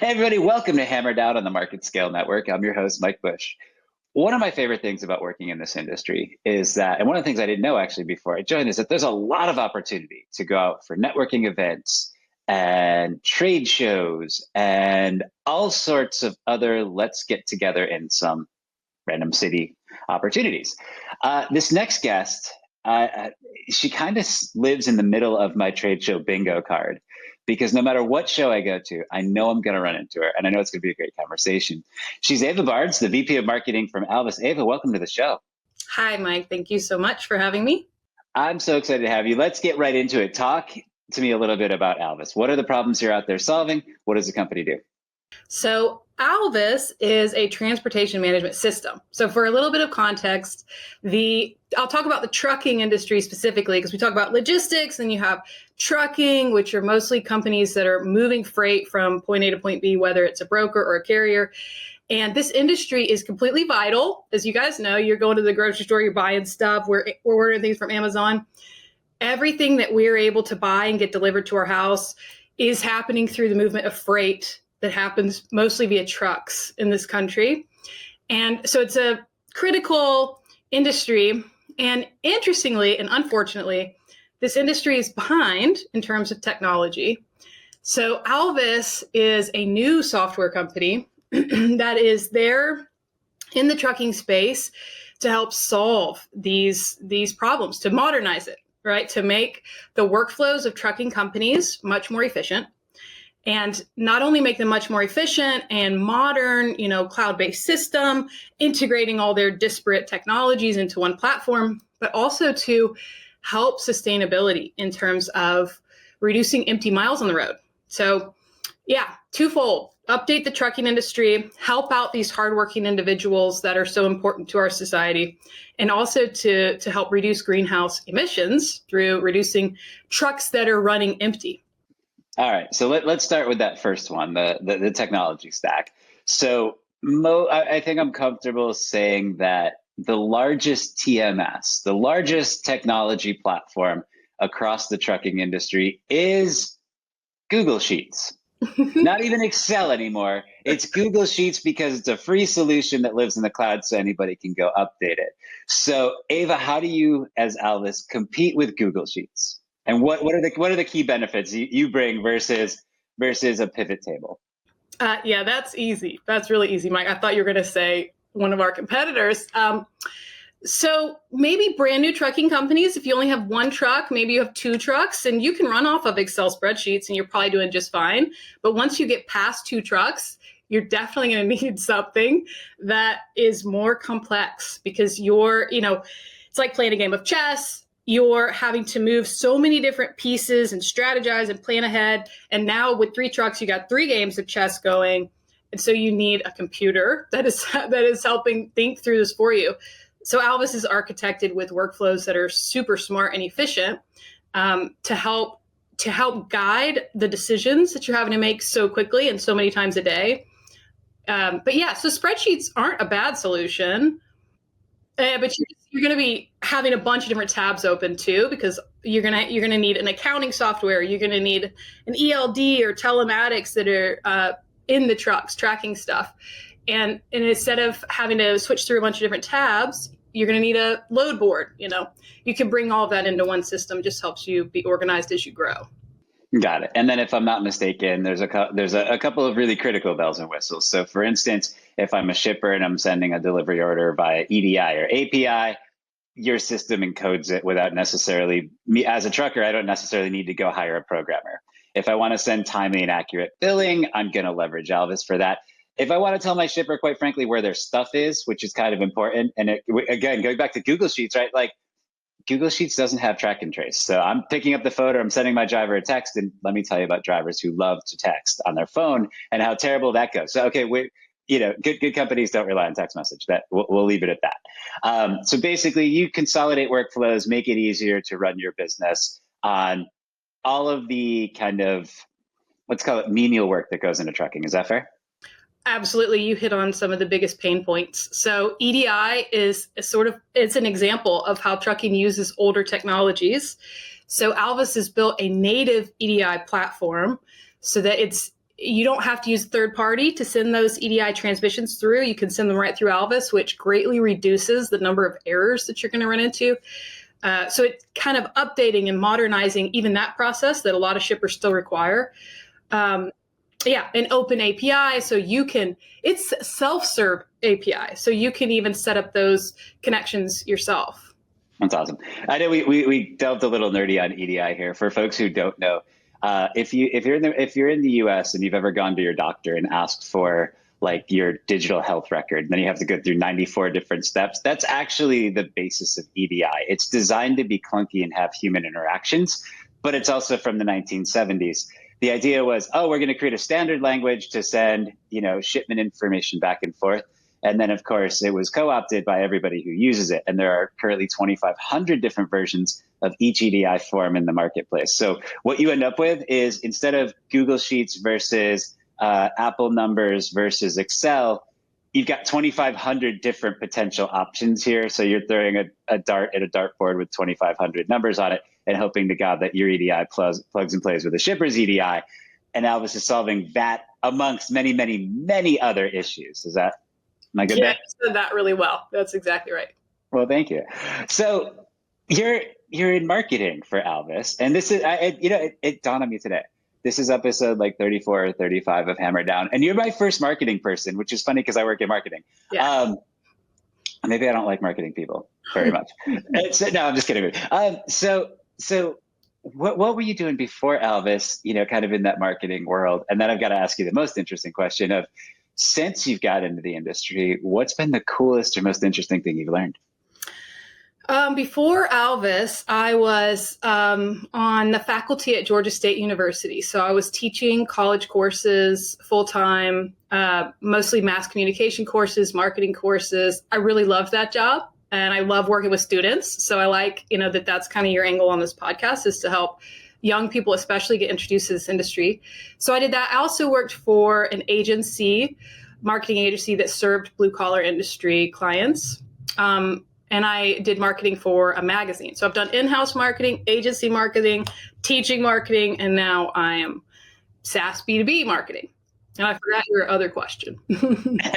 Hey everybody, welcome to Hammered Out on the Market Scale Network. I'm your host, Mike Bush. One of my favorite things about working in this industry is that, and one of the things I didn't know actually before I joined, is that there's a lot of opportunity to go out for networking events and trade shows and all sorts of other let's get together in some random city opportunities. This next guest, she kind of lives in the middle of my trade show bingo card because no matter what show I go to, I know I'm going to run into her and I know it's going to be a great conversation. She's Ava Barnes, the VP of Marketing from Alvys. Ava, welcome to the show. Hi, Mike. Thank you so much for having me. I'm so excited to have you. Let's get right into it. Talk to me a little bit about Alvys. What are the problems you're out there solving? What does the company do? So Alvys is a transportation management system. So for a little bit of context, I'll talk about the trucking industry specifically because we talk about logistics and you have trucking, which are mostly companies that are moving freight from point A to point B, whether it's a broker or a carrier. And this industry is completely vital. As you guys know, you're going to the grocery store, you're buying stuff, we're ordering things from Amazon. Everything that we're able to buy and get delivered to our house is happening through the movement of freight that happens mostly via trucks in this country. And so it's a critical industry. And interestingly, and unfortunately, this industry is behind in terms of technology. So Alvys is a new software company that is there in the trucking space to help solve these problems, to modernize it, right? To make the workflows of trucking companies much more efficient. And not only make them much more efficient and modern, cloud-based system, integrating all their disparate technologies into one platform, but also to help sustainability in terms of reducing empty miles on the road. So yeah, twofold: update the trucking industry, help out these hardworking individuals that are so important to our society, and also to help reduce greenhouse emissions through reducing trucks that are running empty. All right, so let's start with that first one, the technology stack. So I think I'm comfortable saying that the largest TMS, the largest technology platform across the trucking industry is Google Sheets. Not even Excel anymore. It's Google Sheets because it's a free solution that lives in the cloud so anybody can go update it. So Ava, how do you as Alvys compete with Google Sheets? And what are the key benefits you bring versus a pivot table? Yeah, that's easy. That's really easy, Mike. I thought you were going to say one of our competitors. So maybe brand new trucking companies, if you only have one truck, maybe you have two trucks, and you can run off of Excel spreadsheets and you're probably doing just fine. But once you get past two trucks, you're definitely going to need something that is more complex because it's like playing a game of chess. You're having to move so many different pieces and strategize and plan ahead. And now with three trucks, you got three games of chess going. And so you need a computer that is helping think through this for you. So Alvys is architected with workflows that are super smart and efficient to help guide the decisions that you're having to make so quickly and so many times a day. But yeah, so spreadsheets aren't a bad solution. But you're going to be having a bunch of different tabs open too, because you're going to need an accounting software. You're going to need an ELD or telematics that are in the trucks tracking stuff. And instead of having to switch through a bunch of different tabs, you're going to need a load board. You can bring all of that into one system. Just helps you be organized as you grow. Got it. And then if I'm not mistaken, there's a couple of really critical bells and whistles. So for instance, if I'm a shipper and I'm sending a delivery order via EDI or API, your system encodes it without necessarily me as a trucker. I don't necessarily need to go hire a programmer. If I want to send timely and accurate billing, I'm going to leverage Alvys for that. If I want to tell my shipper, quite frankly, where their stuff is, which is kind of important. And again, going back to Google Sheets, right? Like Google Sheets doesn't have track and trace. So I'm picking up the photo, I'm sending my driver a text, and let me tell you about drivers who love to text on their phone and how terrible that goes. So, okay, good companies don't rely on text message. That we'll leave it at that. So basically, you consolidate workflows, make it easier to run your business on all of the kind of, let's call it menial work that goes into trucking. Is that fair? Absolutely. You hit on some of the biggest pain points. So EDI is it's an example of how trucking uses older technologies. So Alvys has built a native EDI platform so that you don't have to use a third party to send those EDI transmissions through. You can send them right through Alvys, which greatly reduces the number of errors that you're going to run into. So it's kind of updating and modernizing even that process that a lot of shippers still require. An open API. So it's self-serve API. So you can even set up those connections yourself. That's awesome. I know we delved a little nerdy on EDI here. For folks who don't know, if you're in the US and you've ever gone to your doctor and asked for like your digital health record, then you have to go through 94 different steps. That's actually the basis of EDI. It's designed to be clunky and have human interactions, but it's also from the 1970s. The idea was, we're going to create a standard language to send, shipment information back and forth. And then, of course, it was co-opted by everybody who uses it. And there are currently 2,500 different versions of each EDI form in the marketplace. So what you end up with is, instead of Google Sheets versus Apple numbers versus Excel, you've got 2,500 different potential options here. So you're throwing a dart at a dartboard with 2,500 numbers on it and hoping to God that your EDI plugs and plays with the shipper's EDI. And Alvys is solving that amongst many, many, many other issues. Am I good there? Yeah, you said that really well. That's exactly right. Well, thank you. So you're in marketing for Alvys, and this is, it dawned on me today. This is episode like 34 or 35 of Hammer Down, and you're my first marketing person, which is funny because I work in marketing. Yeah. Maybe I don't like marketing people very much. No, I'm just kidding. So what were you doing before Alvys, kind of in that marketing world? And then I've got to ask you the most interesting question of, since you've got into the industry, what's been the coolest or most interesting thing you've learned? Before Alvys, I was on the faculty at Georgia State University. So I was teaching college courses full-time, mostly mass communication courses, marketing courses. I really loved that job, and I love working with students. So I like, that's kind of your angle on this podcast, is to help young people especially get introduced to this industry. So I did that. I also worked for an marketing agency that served blue-collar industry clients. And I did marketing for a magazine. So I've done in-house marketing, agency marketing, teaching marketing, and now I am SaaS B2B marketing. And I forgot your other question.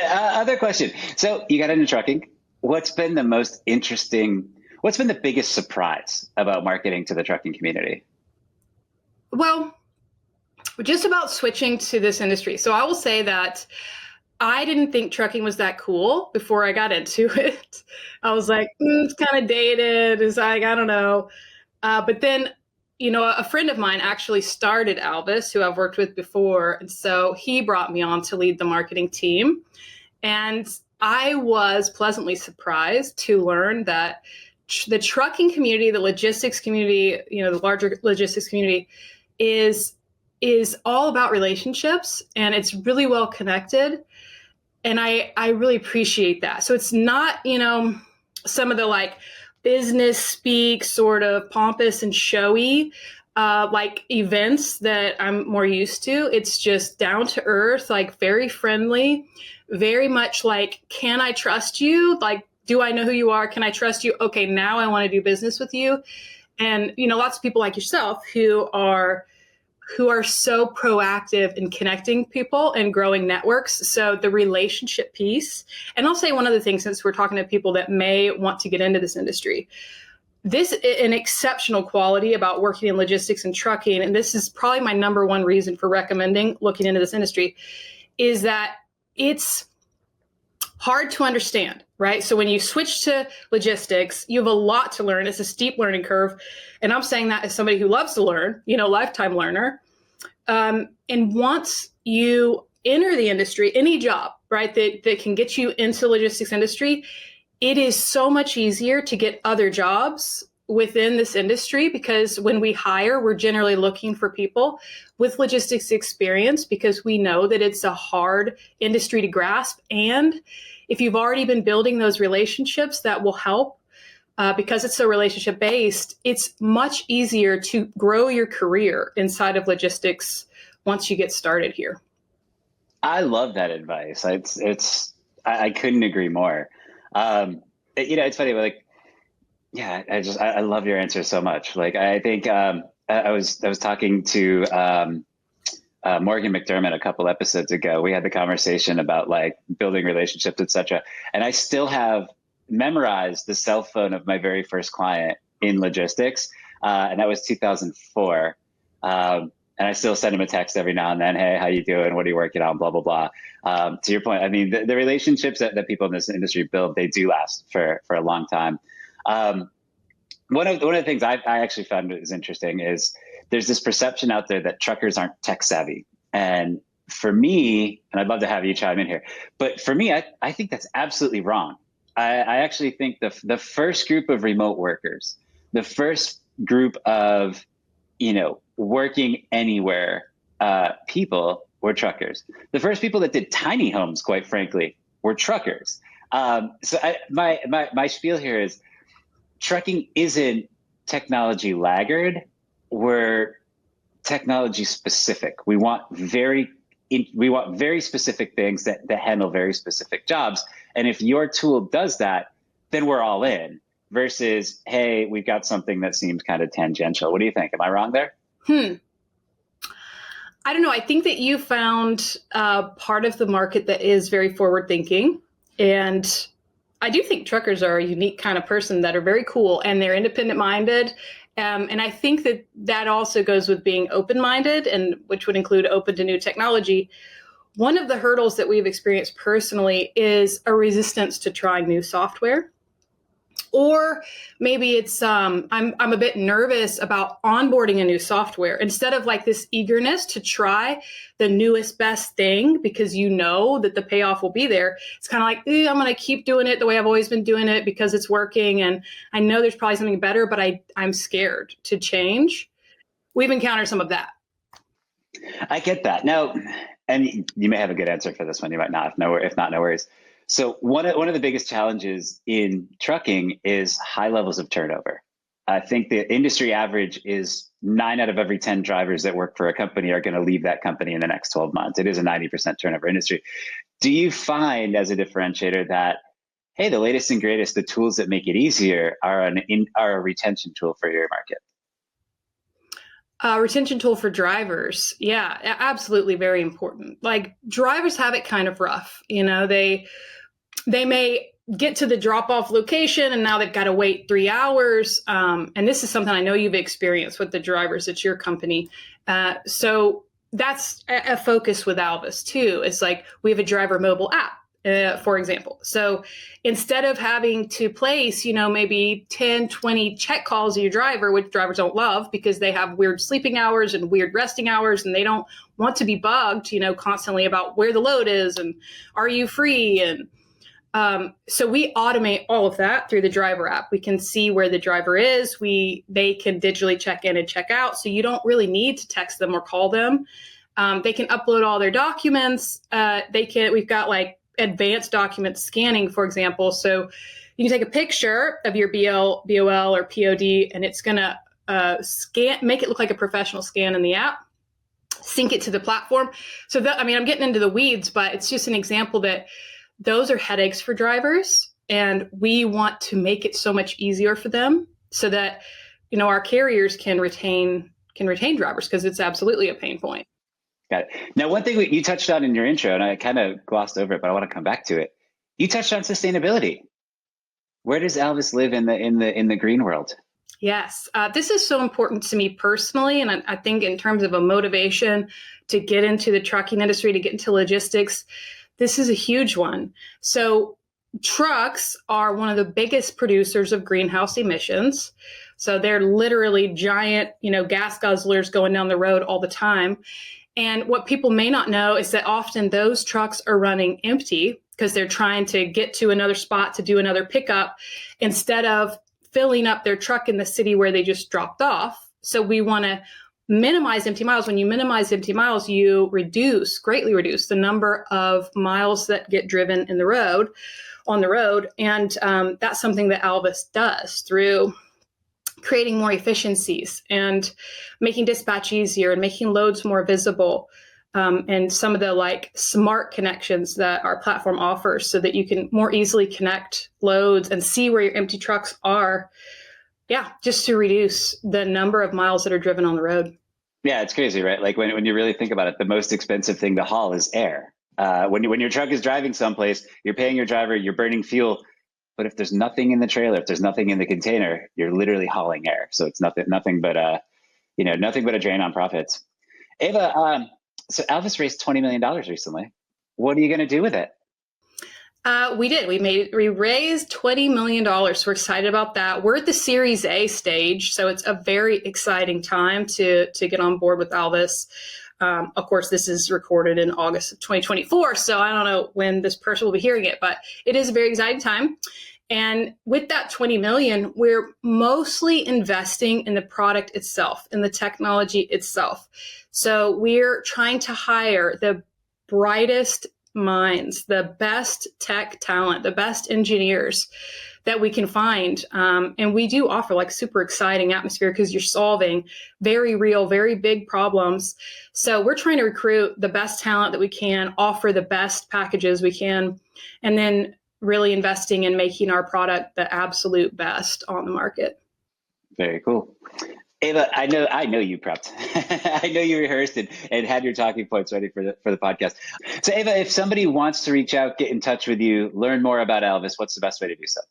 Other question. So you got into trucking. What's been the biggest surprise about marketing to the trucking community? Well, just about switching to this industry. So I will say that I didn't think trucking was that cool before I got into it. I was like, it's kind of dated. It's like, I don't know. But then, a friend of mine actually started Alvys, who I've worked with before. And so he brought me on to lead the marketing team. And I was pleasantly surprised to learn that the trucking community, the logistics community, the larger logistics community is all about relationships, and it's really well connected. And I really appreciate that. So it's not, some of the like business speak, sort of pompous and showy, like events that I'm more used to. It's just down to earth, like very friendly, very much like, can I trust you? Like, do I know who you are? Can I trust you? Okay, now I want to do business with you. And, lots of people like yourself who are so proactive in connecting people and growing networks. So the relationship piece, and I'll say one other thing, since we're talking to people that may want to get into this industry, this is an exceptional quality about working in logistics and trucking. And this is probably my number one reason for recommending looking into this industry, is that it's hard to understand, right? So when you switch to logistics, you have a lot to learn. It's a steep learning curve. And I'm saying that as somebody who loves to learn, lifetime learner. And once you enter the industry, any job, right, that can get you into the logistics industry, it is so much easier to get other jobs within this industry, because when we hire, we're generally looking for people with logistics experience, because we know that it's a hard industry to grasp. And if you've already been building those relationships, that will help. Because it's so relationship based, it's much easier to grow your career inside of logistics once you get started here. I love that advice. I couldn't agree more. It's funny, like, yeah, I love your answer so much. Like, I think I was talking to Morgan McDermott a couple episodes ago. We had the conversation about like building relationships, etc. And I still have memorized the cell phone of my very first client in logistics, and that was 2004. And I still send him a text every now and then. Hey, how you doing? What are you working on? Blah, blah, blah. To your point, I mean, the relationships that people in this industry build, they do last for a long time. One of the things I actually found is interesting is there's this perception out there that truckers aren't tech savvy. And for me, and I'd love to have you chime in here, but for me, I think that's absolutely wrong. I actually think the first group of remote workers, the first group of, working anywhere people were truckers. The first people that did tiny homes, quite frankly, were truckers. So my spiel here is trucking isn't technology laggard. We're technology specific. We want very specific things that handle very specific jobs. And if your tool does that, then we're all in. Versus, hey, we've got something that seems kind of tangential. What do you think? Am I wrong there? I don't know. I think that you found part of the market that is very forward thinking. And I do think truckers are a unique kind of person that are very cool and they're independent minded. And I think that also goes with being open minded, and which would include open to new technology. One of the hurdles that we've experienced personally is a resistance to trying new software. Or maybe it's I'm a bit nervous about onboarding a new software instead of like this eagerness to try the newest best thing because you know that the payoff will be there. It's kind of like, I'm going to keep doing it the way I've always been doing it because it's working. And I know there's probably something better, but I'm scared to change. We've encountered some of that. I get that. Now, and you may have a good answer for this one. You might not. If not, no worries. So one of the biggest challenges in trucking is high levels of turnover. I think the industry average is 9 out of every 10 drivers that work for a company are going to leave that company in the next 12 months. It is a 90% turnover industry. Do you find as a differentiator that, hey, the latest and greatest, the tools that make it easier are a retention tool for your market? Retention tool for drivers. Yeah, absolutely. Very important. Like drivers have it kind of rough. They may get to the drop-off location and now they've got to wait 3 hours. And this is something I know you've experienced with the drivers at your company. So that's a focus with Alvys too. It's like we have a driver mobile app, for example. So instead of having to place, maybe 10, 20 check calls of your driver, which drivers don't love because they have weird sleeping hours and weird resting hours, and they don't want to be bugged, constantly about where the load is and are you free? And so we automate all of that through the driver app. We can see where the driver is. They can digitally check in and check out. So you don't really need to text them or call them. They can upload all their documents. We've got like advanced document scanning, for example. So you can take a picture of your BOL or POD, and it's going to make it look like a professional scan in the app, sync it to the platform. So I'm getting into the weeds, but it's just an example that those are headaches for drivers, and we want to make it so much easier for them so that, our carriers can retain drivers, because it's absolutely a pain point. Got it. Now, one thing you touched on in your intro, and I kind of glossed over it, but I want to come back to it. You touched on sustainability. Where does Alvys live in the green world? Yes, this is so important to me personally, and I think in terms of a motivation to get into the trucking industry, to get into logistics, this is a huge one. So trucks are one of the biggest producers of greenhouse emissions. So they're literally giant, gas guzzlers going down the road all the time. And what people may not know is that often those trucks are running empty because they're trying to get to another spot to do another pickup instead of filling up their truck in the city where they just dropped off. So we want to minimize empty miles. When you minimize empty miles, you greatly reduce the number of miles that get driven on the road. And that's something that Alvys does through creating more efficiencies and making dispatch easier and making loads more visible. And some of the smart connections that our platform offers so that you can more easily connect loads and see where your empty trucks are. Yeah, just to reduce the number of miles that are driven on the road. Yeah, it's crazy, right? Like when you really think about it, the most expensive thing to haul is air. When your truck is driving someplace, you're paying your driver, you're burning fuel. But if there's nothing in the trailer, if there's nothing in the container, you're literally hauling air. So it's nothing but nothing but a drain on profits. Ava, so Alvys raised $20 million recently. What are you going to do with it? We did. We raised $20 million. We're excited about that. We're at the Series A stage, so it's a very exciting time to get on board with Alvys. Of course, this is recorded in August of 2024, so I don't know when this person will be hearing it, but it is a very exciting time. And with that 20 million, we're mostly investing in the product itself, in the technology itself. So we're trying to hire the brightest minds, the best tech talent, the best engineers that we can find. And we do offer like super exciting atmosphere because you're solving very real, very big problems. So we're trying to recruit the best talent that we can, offer the best packages we can, and then really investing in making our product the absolute best on the market. Very cool. Ava, I know you prepped. I know you rehearsed and had your talking points ready for the podcast. So Ava, if somebody wants to reach out, get in touch with you, learn more about Alvys, what's the best way to do so?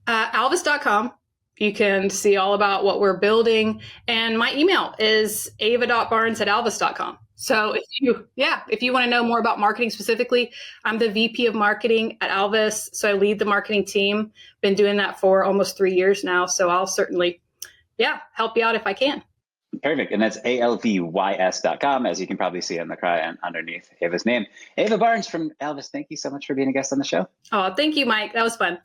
Alvys.com. You can see all about what we're building. And my email is ava.barnes@alvys.com. So if you want to know more about marketing specifically, I'm the VP of marketing at Alvys. So I lead the marketing team. Been doing that for almost 3 years now. So I'll certainly, help you out if I can. Perfect. And that's alvys.com, as you can probably see on the cry underneath Ava's name. Ava Barnes from Alvys, thank you so much for being a guest on the show. Oh, thank you, Mike. That was fun.